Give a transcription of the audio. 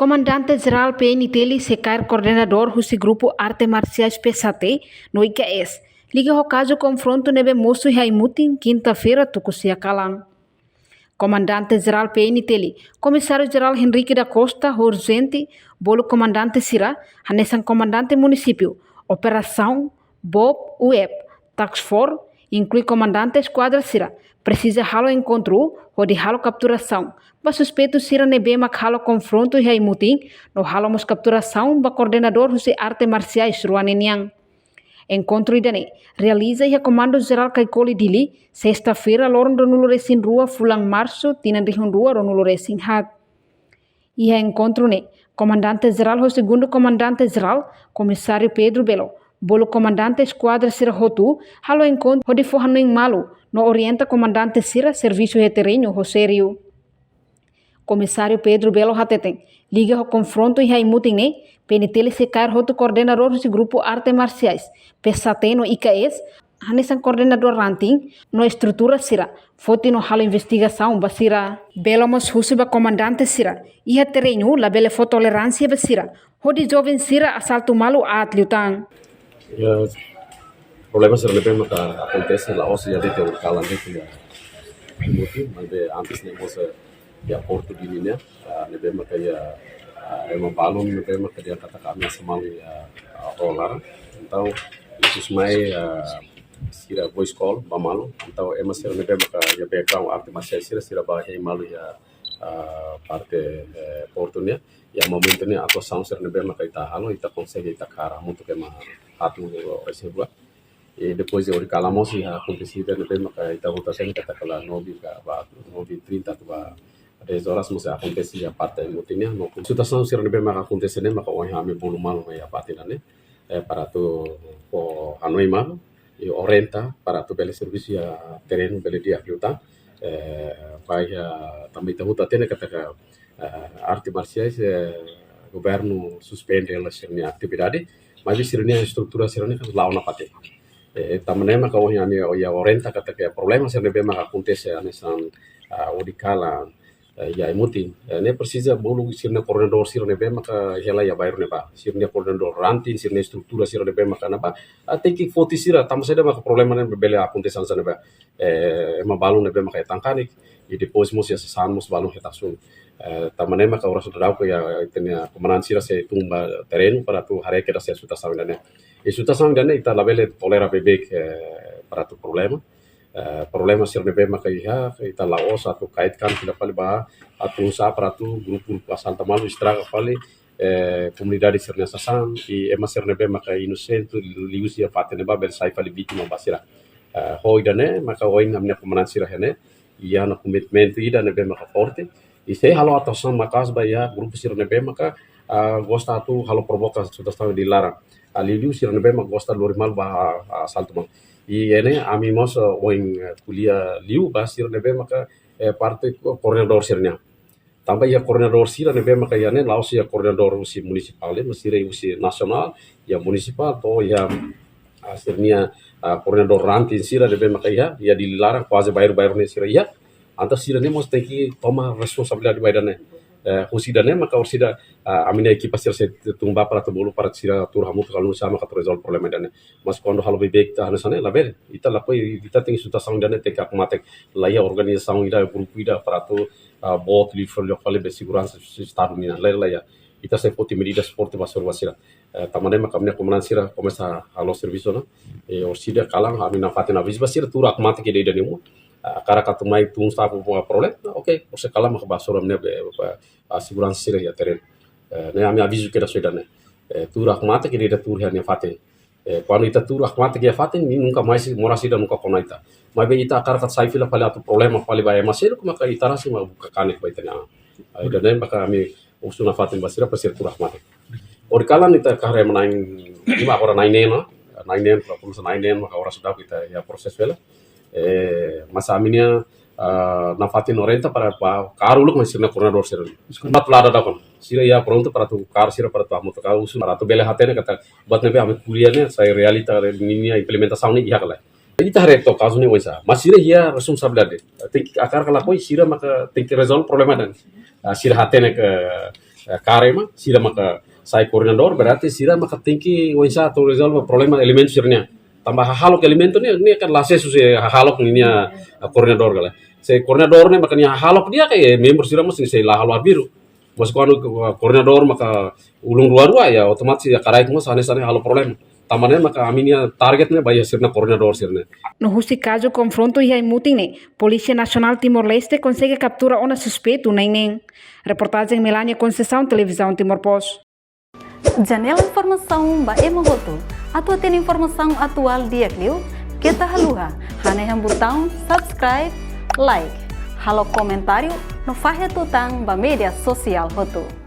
Comandante-Geral PNTL secar coordenador do grupo Arte Marciais PSAT no IKS. Liga o caso confronto nebe moço e Raimutin quinta-feira tucusia calan. Comandante-Geral PNTL, Comissário-Geral Henrique da Costa, urgente, bolo Comandante Sira, Hanesan Comandante Município, Operação Bob UEP, Tax Force, inclui Comandante Esquadra Sira, precisa halo encontro ou de halo capturação. Ba suspeito Sira nebe mak halo confronto e Raimutin, no halo mos capturação ba coordenador de arte marciais Ruaneniang. Encontro idane realiza e comando geral Kaikoli Dili sexta-feira loron do nulo resin rua fulang março tinan rihun rua do nulo resin hag. E encontro ne comandante geral o segundo comandante geral comissário Pedro Belo bolo comandante esquadra Sira Hotu halo encontro o de forrano em malo no orienta comandante Sira serviço heterenho o sério. Comissário Pedro Belo Hateten liga o confronto e Raimutin ne PNTL secar outro coordenador do grupo Arte Marciais PSAT no IKS hanesan coordenador ranting no estrutura Sira foti no halo investigação basira Belo mos husiba comandante Sira e heterenho la bele fo tolerância basira hodi jovem Sira assalto malu atliutang. Problema se lebih maka acontece la ossa ya de o calan de ya muti mas antes nemos ya porto di linha lebih maka ya emang balon lebih maka dia kata kami semalu ya rolar então isso semai sira voice call bamalu então emas sira lebih maka ya background arte masih sira bahaya malu ya parte portunya ya momennya atau sound sira lebih maka ita halo ita consegue ita cara muito que mais atu reserva e depois eu recalamos e acontecido lebih maka ita rotação kata kala nobi 30 tu 10 horas mas acontecia a parte mutinha no situação se não maka acontece ne maka oi hame bulu malu ya parte ne para tu o hanoi malu e orienta para tu bele serviço ya terreno bele dia luta vai também tahu tatene kata arte marciais governo suspende elas sirnia atividade mas sirnia estrutura sirnia kan launa pate tamane maka oi hame ya orienta kata que problema se não maka acontece anesan odikala ya imutin ne precisa bolu sirna coordenador sirna be maka hela ya bayar ne ba sirna coordenador rantin sirna estrutura sirna be maka na ba teki foti sira tam seda maka problema ne bele aconteção sana ba ma balu ne be maka tangkanik e depois mos ya san mos balu hetasun tamane maka ora sudah ko ya tenia komandan sira se tumba terreno para tu hare que da se suta sangdane e suta sangdane ita labele tolera bebek para tu problema problema sir nebe maka iha ita laos atau kaitkan tidak pali ba atau usaha para tu grupo asal tamalu estraga pali comunidade sirnya sasan e ema sir nebe maka inocente liusi a fate neba bel sai pali vítima basira hoi dane maka hoi ngamnya komandan sira hene ia na commitment ida nebe maka forte e sei halo atuação makas ba ya grupo sir nebe maka gosta tu halo provoca sudah tahu dilarang aliu sir nebe maka gosta lorimal ba asal teman e ene amimos oin kuliah liu basir nebe maka parte coordenador sirnya tambah ya coordenador sira nebe maka ya ne laos ya coordenador usi municipal mesire usi nasional ya municipal to ya sirnya coordenador rantin sira nebe maka ya dilarang quase bayar ne sira ya anta sira ne mos teki toma responsabilidade bayar ne husida ne maka ursida amina equipa sira se tumba para tu bolu para sira tur hamu kalau sama ka resolve problema dane mas quando halo bebek ta hanesane la bel ita la poi ita tem suta sang dane tek matek la ya organização ida grupo ida para tu bot li for lo fale be segurança estado mina la ya ita se poti medidas forte basur basira tamane maka amina komandan sira começa halo serviço no e ursida kalang amina fatina vis basira tur matek ide dane mu cara katumai tung stafu problema ok você kala maka basura mne a segurança sira ya terreno ne ami aviso que da suidane tur akmate que da tur hanya fate quando ita tur akmate que fate ni nunca mais morasi da nunca konaita mas be ita akar kat sai fila pala tu problema pali ba masir kuma ka ita rasi ma buka kanik ba itanya ai da ne maka ami usuna fate basira pasir tur akmate or kala ita kare menain lima orang nainen kalau nainen maka orang sudah kita ya proses vela masa aminia na fatin orenta para karuluk mas sirna coordenador sira mat lada dakon sira ya pronto para tu kar sira para tu amu taka usun para tu bele hatene kata buat nebe ame kuliah ne sai realita ninia implementação ni iya kala ita reto caso ni wesa mas sira ya responsabilidade tem akar kala koi sira maka tem que resolve problema dan sira hatene ke karema sira maka sai coordenador berarti sira maka tinggi wensa to resolve problema elemen sirnya tambah halok elemento ini kan lase susi halok ini coordenador kala se coordenador ne maka ni halok dia kayak member sira mesti se la halwa biru mas kuanu coordenador maka ulung dua ya otomatis ya karai mo sane halo problem tamannya maka aminia targetnya bayar sirna coordenador sirna. No justo caso confronto e mutin ne, Polícia Nacional Timor-Leste consegue capturar um suspeito nem. Reportagem Melania Conceição, Televisão Timor Post. Janela informação ba emogoto. Atau tem informação atual dia kliu, kita haluha, haneham botão subscribe, like, halo comentário, no fahe tutang ba media sosial hotu.